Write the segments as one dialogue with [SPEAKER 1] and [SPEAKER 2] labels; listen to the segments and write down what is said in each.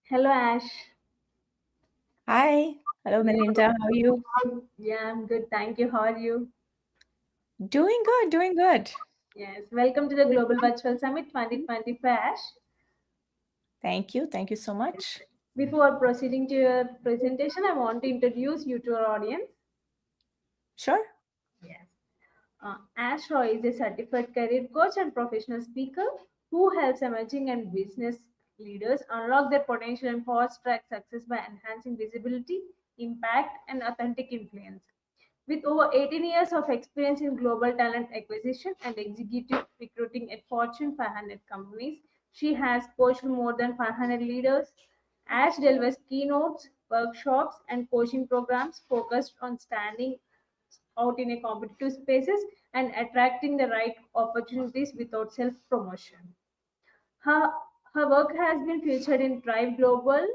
[SPEAKER 1] Hello, Ash.
[SPEAKER 2] Hi. Hello, Melinda. How are you?
[SPEAKER 1] Yeah, I'm good. Thank you. How are you?
[SPEAKER 2] Doing good, doing good.
[SPEAKER 1] Yes, welcome to the Global Virtual Summit 2025, Ash.
[SPEAKER 2] Thank you. Thank you so much.
[SPEAKER 1] Before proceeding to your presentation, I want to introduce you to our audience.
[SPEAKER 2] Sure.
[SPEAKER 1] Yes. Ash Roy is a certified career coach and professional speaker who helps emerging and business leaders unlock their potential and fast track success by enhancing visibility, impact, and authentic influence. With over 18 years of experience in global talent acquisition and executive recruiting at Fortune 500 companies, she has coached more than 500 leaders. Ash delivers keynotes, workshops, and coaching programs focused on standing out in a competitive spaces and attracting the right opportunities without self-promotion. Her, her work has been featured in Drive Global,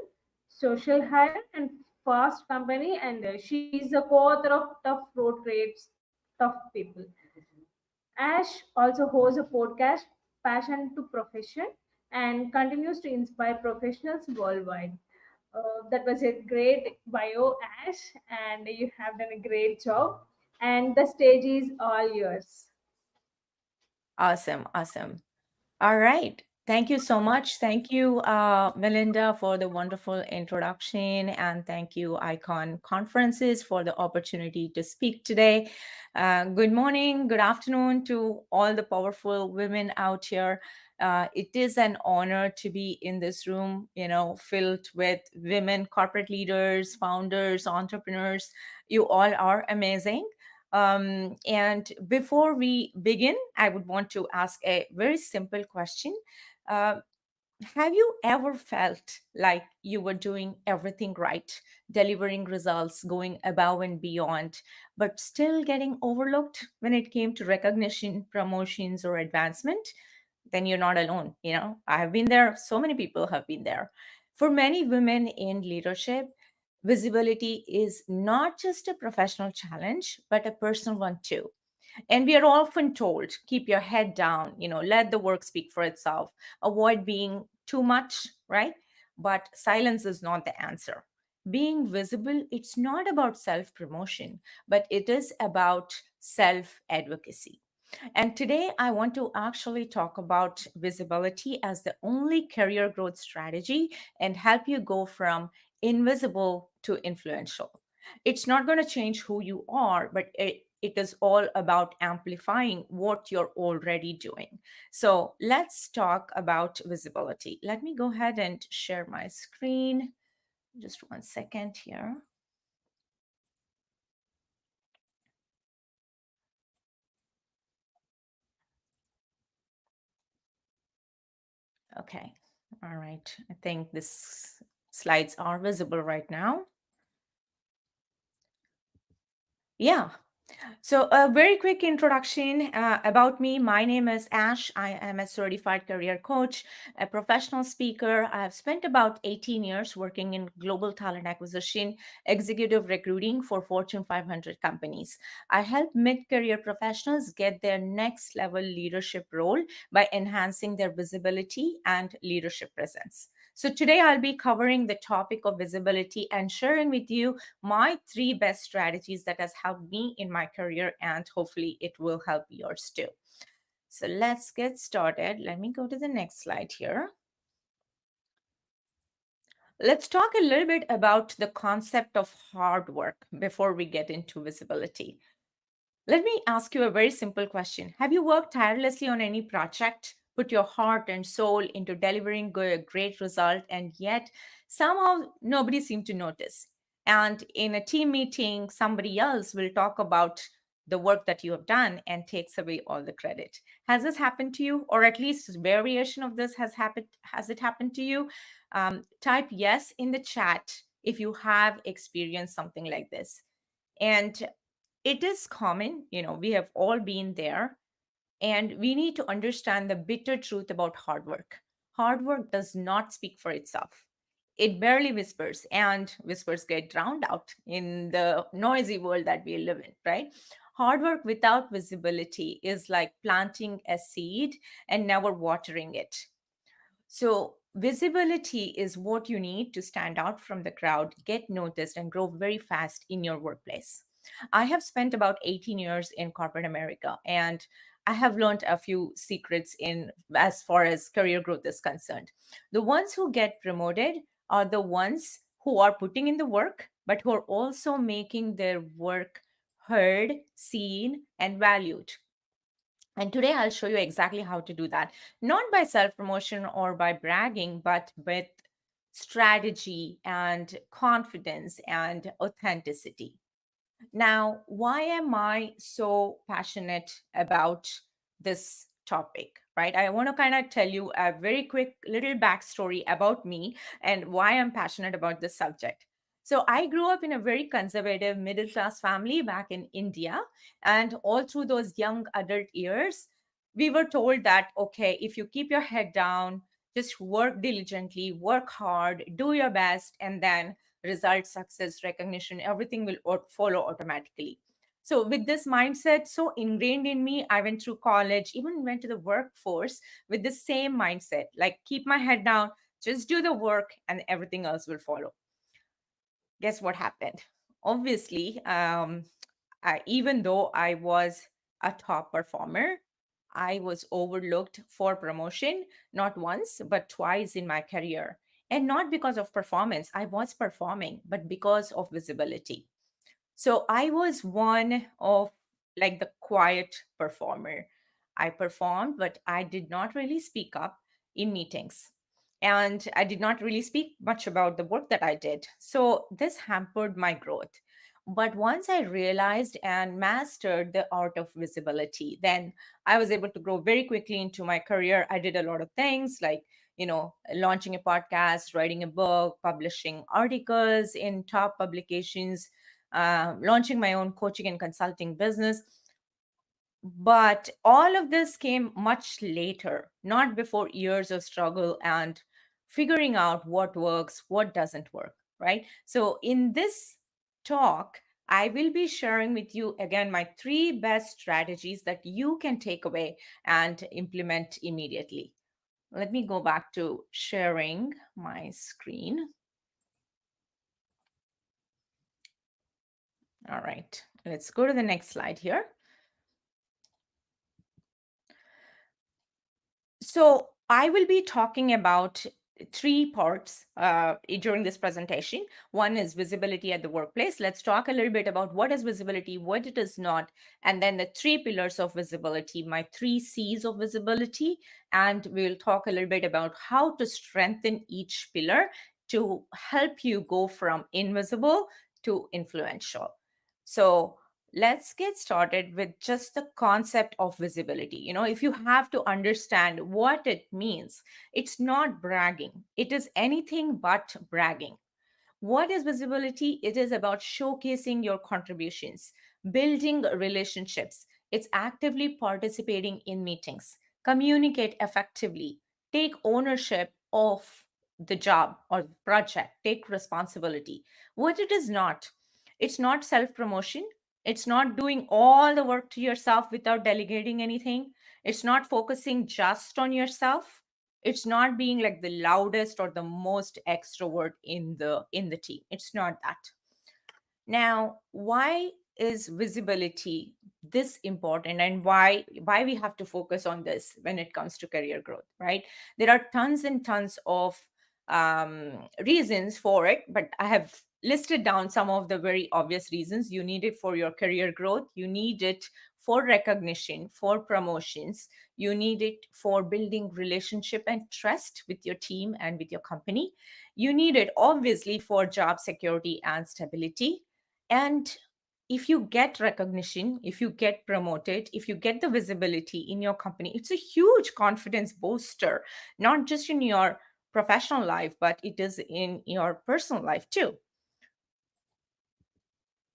[SPEAKER 1] Social Hire, and Fast Company, and she is the co-author of Tough Road Trades, Tough People. Ash also hosts a podcast, Passion to Profession, and continues to inspire professionals worldwide. That was a great bio, Ash, and you have done a great job. And the stage is all yours.
[SPEAKER 2] Awesome. Awesome. All right. Thank you so much. Thank you, Melinda, for the wonderful introduction. And thank you, Icon Conferences, for the opportunity to speak today. Good morning, good afternoon to all the powerful women out here. It is an honor to be in this room, filled with women, corporate leaders, founders, entrepreneurs. You all are amazing. And before we begin, I would want to ask a very simple question. Uh, have you ever felt like you were doing everything right, delivering results, going above and beyond, but still getting overlooked when it came to recognition, promotions, or advancement? Then you're not alone. I have been there. So many people have been there. For many women in leadership, visibility is not just a professional challenge, but a personal one too. And we are often told, keep your head down, let the work speak for itself, avoid being too much, right? But silence is not the answer. Being visible, it's not about self promotion, but it is about self advocacy. And today I want to actually talk about visibility as the only career growth strategy and help you go from invisible to influential. It's not going to change who you are, but it is all about amplifying what you're already doing. So let's talk about visibility. Let me go ahead and share my screen. Just 1 second here. Okay. All right. I think this slides are visible right now. Yeah. So, a very quick introduction about me. My name is Ash. I am a certified career coach, a professional speaker. I have spent about 18 years working in global talent acquisition, executive recruiting for Fortune 500 companies. I help mid career professionals get their next level leadership role by enhancing their visibility and leadership presence. So, today I'll be covering the topic of visibility and sharing with you my three best strategies that has helped me in my career, and hopefully it will help yours too. So let's get started. Let me go to the next slide here. Let's talk a little bit about the concept of hard work before we get into visibility. Let me ask you a very simple question. Have you worked tirelessly on any project, put your heart and soul into delivering a great result, and yet somehow nobody seemed to notice? And in a team meeting, somebody else will talk about the work that you have done and takes away all the credit. Has this happened to you, or at least a variation of this has happened? Has it happened to you? Type yes in the chat if you have experienced something like this. And it is common, we have all been there, and we need to understand the bitter truth about hard work. Hard work does not speak for itself. It barely whispers, and whispers get drowned out in the noisy world that we live in, right? Hard work without visibility is like planting a seed and never watering it. So Visibility is what you need to stand out from the crowd, get noticed, and grow very fast in your workplace. I have spent about 18 years in corporate America, and I have learned a few secrets in as far as career growth is concerned. The ones who get promoted are the ones who are putting in the work, but who are also making their work heard, seen, and valued. And today I'll show you exactly how to do that, not by self promotion or by bragging, but with strategy and confidence and authenticity. Now, why am I so passionate about this topic, right? I want to kind of tell you a very quick little backstory about me and why I'm passionate about this subject. So, I grew up in a very conservative middle class family back in India. And all through those young adult years, we were told that, okay, if you keep your head down, just work diligently, work hard, do your best, and then results, success, recognition, everything will follow automatically. So, with this mindset so ingrained in me, I went through college, even went to the workforce with the same mindset like, keep my head down, just do the work, and everything else will follow. Guess what happened? Obviously, even though I was a top performer, I was overlooked for promotion, not once, but twice in my career. And not because of performance, I was performing, but because of visibility. So I was one of like the quiet performer. I performed, but I did not really speak up in meetings. And I did not really speak much about the work that I did. So this hampered my growth. But once I realized and mastered the art of visibility, then I was able to grow very quickly into my career. I did a lot of things like, launching a podcast, writing a book, publishing articles in top publications, launching my own coaching and consulting business. But all of this came much later, not before years of struggle and figuring out what works, what doesn't work, right? So, in this talk, I will be sharing with you again my three best strategies that you can take away and implement immediately. Let me go back to sharing my screen. All right, let's go to the next slide here. So I will be talking about three parts during this presentation. One is visibility at the workplace. Let's talk a little bit about what is visibility, what it is not, and then the three pillars of visibility, my three C's of visibility. And we'll talk a little bit about how to strengthen each pillar to help you go from invisible to influential. So let's get started with just the concept of visibility. If you have to understand what it means, it's not bragging, it is anything but bragging. What is visibility? It is about showcasing your contributions, building relationships. It's actively participating in meetings, communicate effectively, take ownership of the job or project, take responsibility. What it is not, it's not self promotion. It's not doing all the work to yourself without delegating anything. It's not focusing just on yourself. It's not being like the loudest or the most extrovert in the team. It's not that. Now, why is visibility this important, and why we have to focus on this when it comes to career growth, right? There are tons and tons of reasons for it, but I have listed down some of the very obvious reasons. You need it for your career growth, you need it for recognition, for promotions, you need it for building relationship and trust with your team and with your company. You need it obviously for job security and stability. And if you get recognition, if you get promoted, if you get the visibility in your company, it's a huge confidence booster, not just in your professional life, but it is in your personal life too.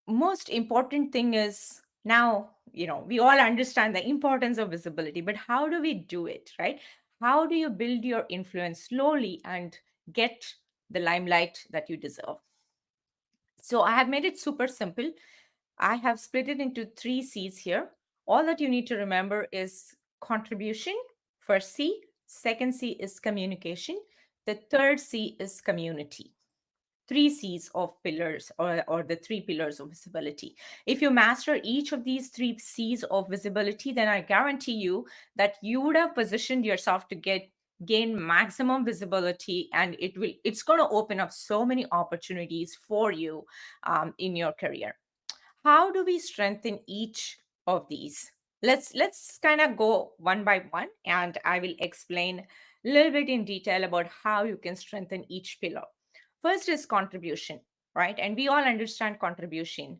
[SPEAKER 2] Most important thing is now, we all understand the importance of visibility, but how do we do it, right? How do you build your influence slowly and get the limelight that you deserve? So I have made it super simple. I have split it into three C's here. All that you need to remember is contribution, first C. Second C is communication. The third C is community. Three C's of pillars, or the three pillars of visibility. If you master each of these three C's of visibility, then I guarantee you that you would have positioned yourself to gain maximum visibility, and it's going to open up so many opportunities for you in your career. How do we strengthen each of these? Let's kind of go one by one, and I will explain a little bit in detail about how you can strengthen each pillar. First is contribution, right? And we all understand contribution.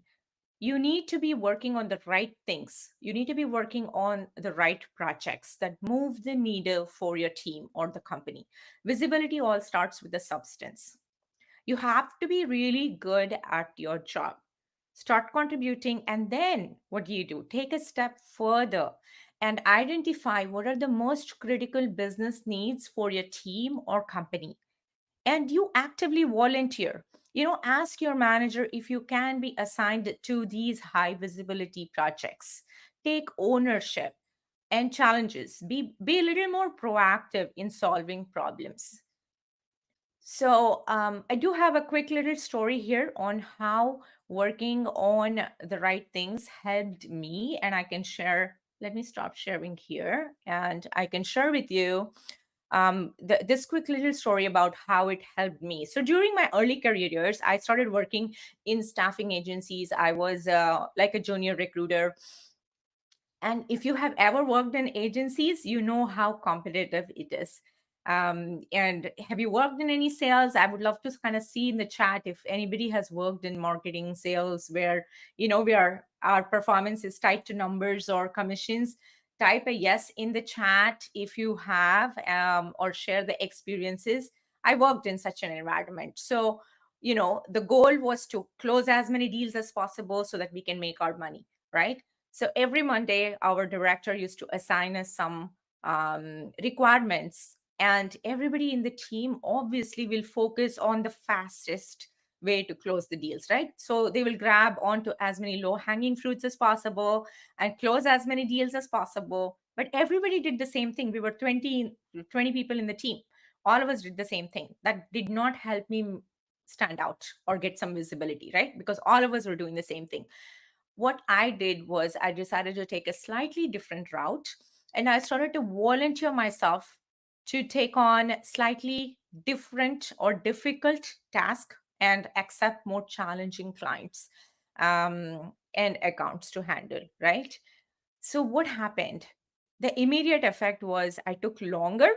[SPEAKER 2] You need to be working on the right things. You need to be working on the right projects that move the needle for your team or the company. Visibility all starts with the substance. You have to be really good at your job. Start contributing, and then what do? Take a step further and identify what are the most critical business needs for your team or company. And you actively volunteer. Ask your manager if you can be assigned to these high visibility projects. Take ownership and challenges. Be a little more proactive in solving problems. So I do have a quick little story here on how working on the right things helped me, and I can share. Let me stop sharing here, and I can share with you this quick little story about how it helped me. So during my early career years, I started working in staffing agencies. I was like a junior recruiter. And if you have ever worked in agencies, you know how competitive it is. And have you worked in any sales? I would love to kind of see in the chat if anybody has worked in marketing sales where, our performance is tied to numbers or commissions. Type a yes in the chat if you have, or share the experiences. I worked in such an environment. So, the goal was to close as many deals as possible so that we can make our money, right? So every Monday, our director used to assign us some requirements, and everybody in the team obviously will focus on the fastest way to close the deals, right? So they will grab onto as many low-hanging fruits as possible and close as many deals as possible. But everybody did the same thing. We were 20 people in the team. All of us did the same thing. That did not help me stand out or get some visibility, right? Because all of us were doing the same thing. What I did was I decided to take a slightly different route, and I started to volunteer myself to take on slightly different or difficult tasks and accept more challenging clients and accounts to handle, right? So what happened? The immediate effect was I took longer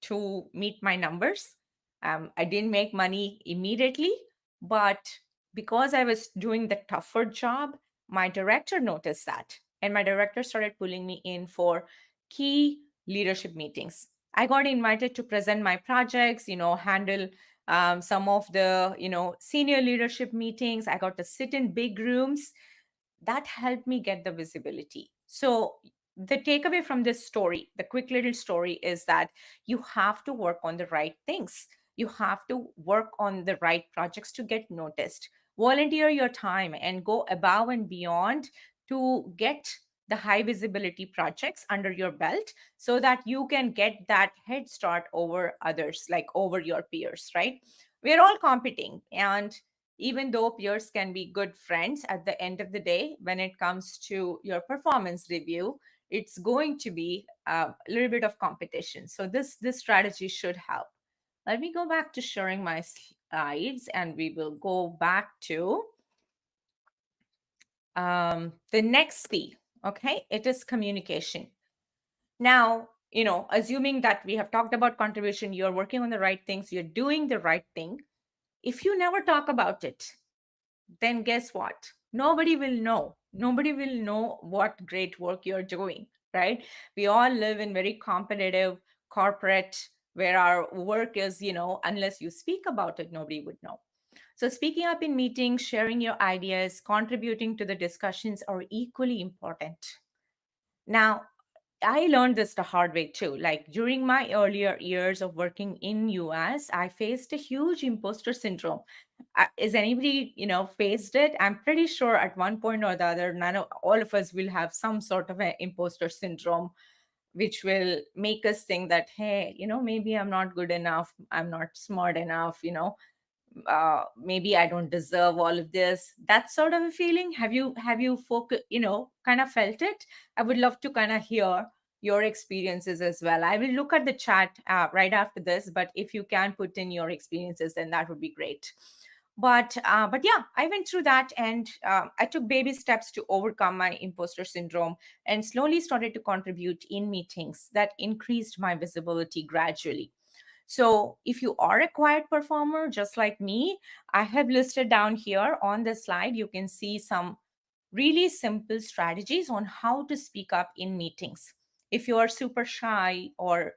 [SPEAKER 2] to meet my numbers. I didn't make money immediately, but because I was doing the tougher job, my director noticed that. And my director started pulling me in for key leadership meetings. I got invited to present my projects, handle some of the, senior leadership meetings. I got to sit in big rooms. That helped me get the visibility. So the takeaway from this story, the quick little story, is that you have to work on the right things. You have to work on the right projects to get noticed. Volunteer your time and go above and beyond to get the high visibility projects under your belt so that you can get that head start over others, like over your peers, right? We're all competing, and even though peers can be good friends, at the end of the day, when it comes to your performance review, it's going to be a little bit of competition. So this strategy should help. Let me go back to sharing my slides, and we will go back to the next C. Okay, it is communication. Now, assuming that we have talked about contribution, you're working on the right things, you're doing the right thing. If you never talk about it, then guess what? Nobody will know. Nobody will know what great work you're doing, right? We all live in very competitive corporate where our work is, unless you speak about it, nobody would know. So speaking up in meetings, sharing your ideas, contributing to the discussions are equally important. Now, I learned this the hard way too. Like during my earlier years of working in US, I faced a huge imposter syndrome. Is anybody, faced it? I'm pretty sure at one point or the other, all of us will have some sort of an imposter syndrome. which will make us think that, hey, maybe I'm not good enough, I'm not smart enough, maybe I don't deserve all of this. That sort of a feeling. Have you kind of felt it? I would love to kind of hear your experiences as well. I will look at the chat right after this, but if you can put in your experiences, then that would be great. But yeah, I went through that, and I took baby steps to overcome my imposter syndrome and slowly started to contribute in meetings that increased my visibility gradually. So if you are a quiet performer, just like me, I have listed down here on the slide, you can see some really simple strategies on how to speak up in meetings. If you are super shy or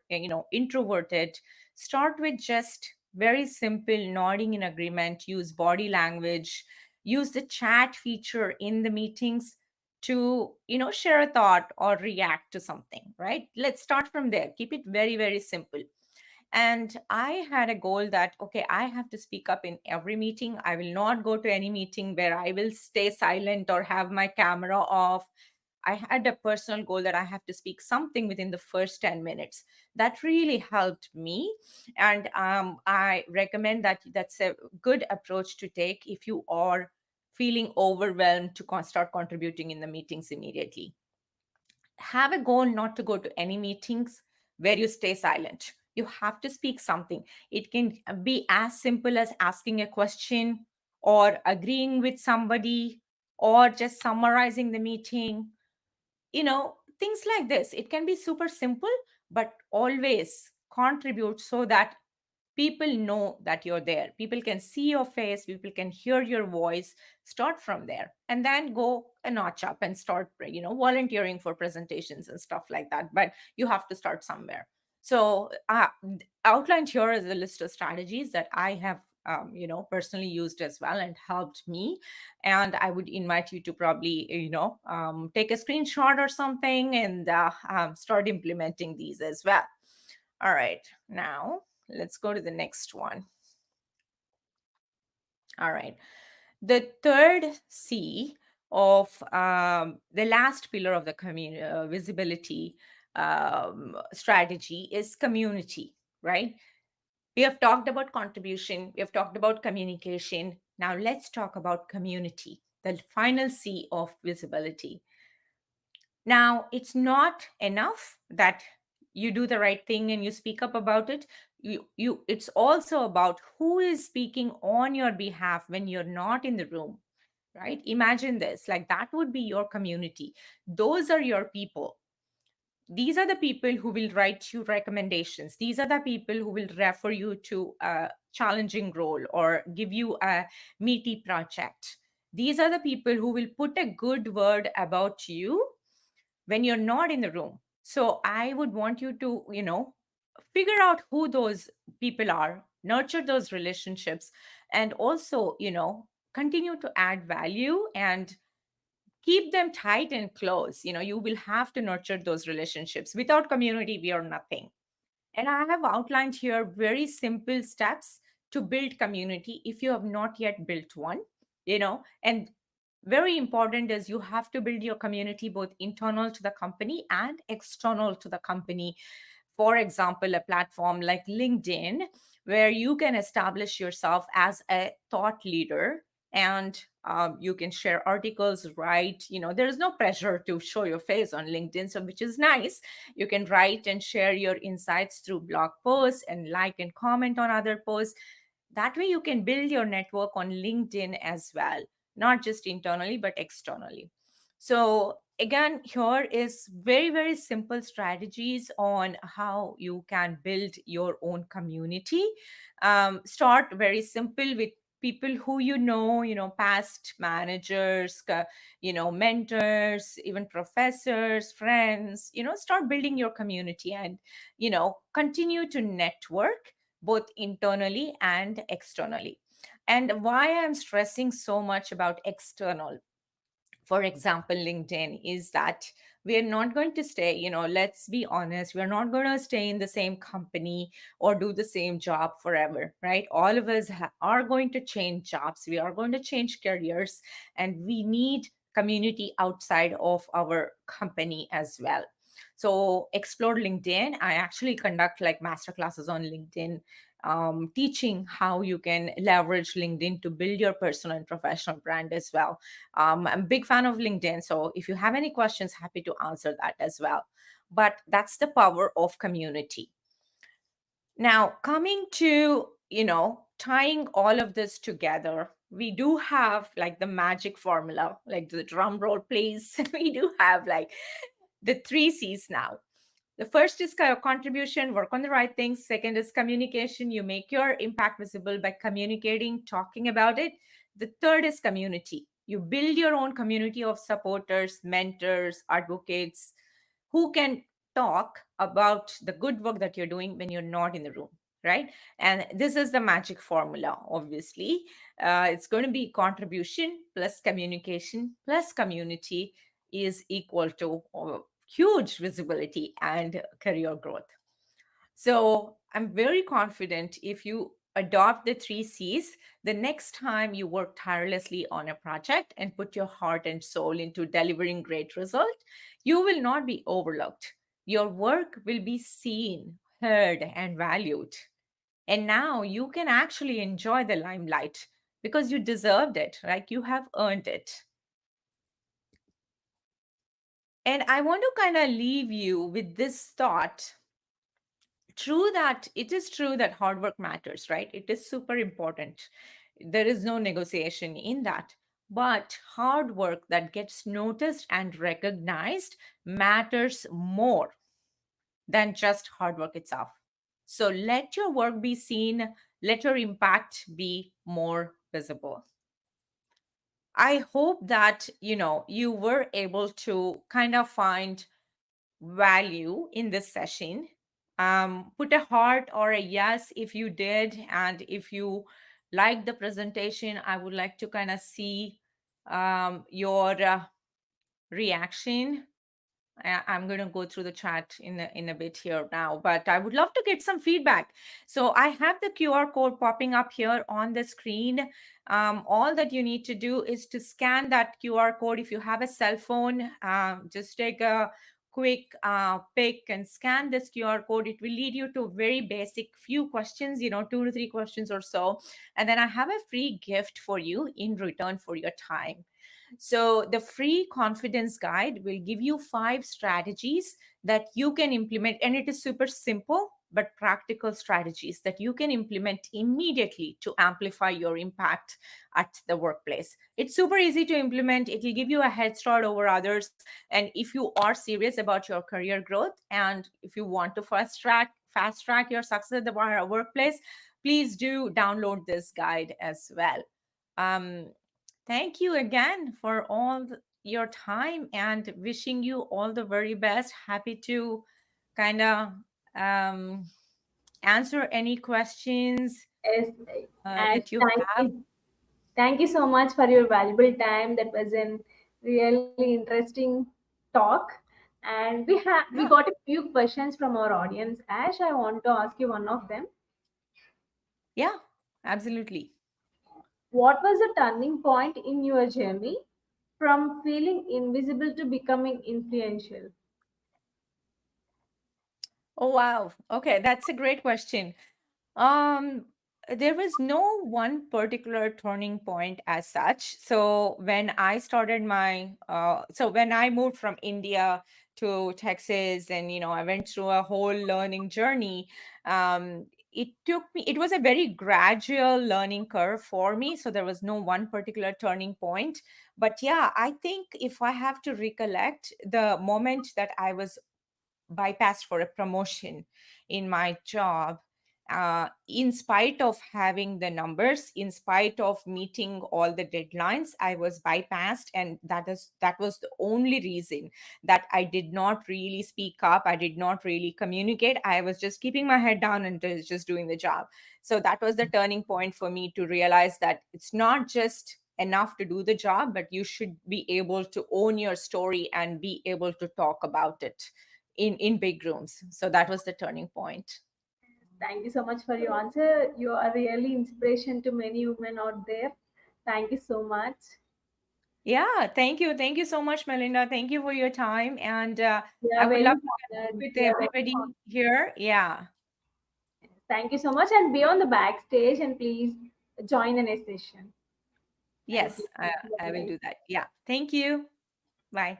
[SPEAKER 2] introverted, start with just very simple nodding in agreement, use body language, use the chat feature in the meetings to share a thought or react to something, right? Let's start from there. Keep it very, very simple. And I had a goal that, okay, I have to speak up in every meeting. I will not go to any meeting where I will stay silent or have my camera off. I had a personal goal that I have to speak something within the first 10 minutes. That really helped me. And I recommend that that's a good approach to take if you are feeling overwhelmed to start contributing in the meetings immediately. Have a goal not to go to any meetings where you stay silent. You have to speak something. It can be as simple as asking a question or agreeing with somebody or just summarizing the meeting. Things like this. It can be super simple, but always contribute so that people know that you're there. People can see your face, people can hear your voice. Start from there and then go a notch up and start volunteering for presentations and stuff like that, but you have to start somewhere. So outlined here is a list of strategies that I have personally used as well and helped me. And I would invite you to probably take a screenshot or something and start implementing these as well. All right, now let's go to the next one. All right. The third C of the last pillar of the visibility strategy is community, right? We have talked about contribution, we have talked about communication. Now let's talk about community, the final C of visibility. Now, it's not enough that you do the right thing and you speak up about it. It's also about who is speaking on your behalf when you're not in the room, right? Imagine this, like that would be your community. Those are your people. These are the people who will write you recommendations. These are the people who will refer you to a challenging role or give you a meaty project. These are the people who will put a good word about you when you're not in the room. So I would want you to, figure out who those people are, nurture those relationships, and also, continue to add value and keep them tight and close. You will have to nurture those relationships. Without community, we are nothing. And I have outlined here very simple steps to build community if you have not yet built one, and very important is you have to build your community both internal to the company and external to the company. For example, a platform like LinkedIn, where you can establish yourself as a thought leader and you can share articles, write. There is no pressure to show your face on LinkedIn, so which is nice. You can write and share your insights through blog posts and like and comment on other posts. That way you can build your network on LinkedIn as well, not just internally, but externally. So again, here is very, very simple strategies on how you can build your own community. Start very simple with people who past managers, mentors, even professors, friends. Start building your community and continue to network both internally and externally. And why I'm stressing so much about external, for example, LinkedIn, is that we are not going to stay, let's be honest, we're not going to stay in the same company or do the same job forever, right? All of us are going to change jobs, we are going to change careers, and we need community outside of our company as well. So explore LinkedIn. I actually conduct like master classes on LinkedIn, teaching how you can leverage LinkedIn to build your personal and professional brand as well. I'm a big fan of LinkedIn. So if you have any questions, happy to answer that as well. But that's the power of community. Now, coming to, tying all of this together, we do have like the magic formula, like the drum roll, please. We do have like the three C's now. The first is contribution, work on the right things. Second is communication. You make your impact visible by communicating, talking about it. The third is community. You build your own community of supporters, mentors, advocates who can talk about the good work that you're doing when you're not in the room, right? And this is the magic formula, obviously. It's going to be contribution plus communication plus community is equal to huge visibility and career growth. So I'm very confident if you adopt the three C's, the next time you work tirelessly on a project and put your heart and soul into delivering great result, you will not be overlooked. Your work will be seen, heard, and valued. And now you can actually enjoy the limelight because you deserved it, right? You have earned it. And I want to kind of leave you with this thought. It is true that hard work matters, right? It is super important. There is no negotiation in that. But hard work that gets noticed and recognized matters more than just hard work itself. So let your work be seen, let your impact be more visible. I hope that, you were able to kind of find value in this session. Put a heart or a yes if you did. And if you like the presentation, I would like to kind of see your reaction. I'm going to go through the chat in a bit here now, but I would love to get some feedback. So I have the QR code popping up here on the screen. All that you need to do is to scan that QR code. If you have a cell phone, just take a quick pic and scan this QR code. It will lead you to very basic few questions, 2 to 3 questions or so. And then I have a free gift for you in return for your time. So, the free confidence guide will give you 5 strategies that you can implement, and it is super simple but practical strategies that you can implement immediately to amplify your impact at the workplace. It's super easy to implement. It will give you a head start over others. And if you are serious about your career growth and if you want to fast track your success at the workplace, please do download this guide as well. Um, Thank you again for all your time and wishing you all the very best. Happy to kind of um, answer any questions
[SPEAKER 1] Yes, Ash,
[SPEAKER 2] that you have.
[SPEAKER 1] thank you so much for your valuable time. That was a really interesting talk. And we
[SPEAKER 2] Yeah,
[SPEAKER 1] got a few questions from our audience. Ash, I want to ask you one of them.
[SPEAKER 2] yeah, absolutely.
[SPEAKER 1] What was the turning point in your journey from feeling invisible to becoming influential?
[SPEAKER 2] Oh, wow. Okay, that's a great question. Um, there was no one particular turning point as such. So when I moved from India to Texas, and I went through a whole learning journey. It was a very gradual learning curve for me. So there was no one particular turning point. But yeah, I think if I have to recollect the moment that I was bypassed for a promotion in my job, in spite of having the numbers, in spite of meeting all the deadlines, I was bypassed. And that was the only reason that I did not really speak up. I did not really communicate. I was just keeping my head down and just doing the job. So that was the turning point for me to realize that it's not just enough to do the job, but you should be able to own your story and be able to talk about it in big rooms. So that was the turning point.
[SPEAKER 1] Thank you so much for your answer. You are really inspiration to many women out there. Thank you so much.
[SPEAKER 2] Yeah, thank you. Thank you so much, Melinda. Thank you for your time. And
[SPEAKER 1] We
[SPEAKER 2] I
[SPEAKER 1] are
[SPEAKER 2] would
[SPEAKER 1] very
[SPEAKER 2] love to connect
[SPEAKER 1] honored.
[SPEAKER 2] with
[SPEAKER 1] We are very
[SPEAKER 2] everybody
[SPEAKER 1] honored.
[SPEAKER 2] here. Yeah.
[SPEAKER 1] Thank you so much. And be on the backstage and please join in a session. Thank you.
[SPEAKER 2] Yes, I will
[SPEAKER 1] Bye-bye.
[SPEAKER 2] do that. Yeah. Thank you. Bye.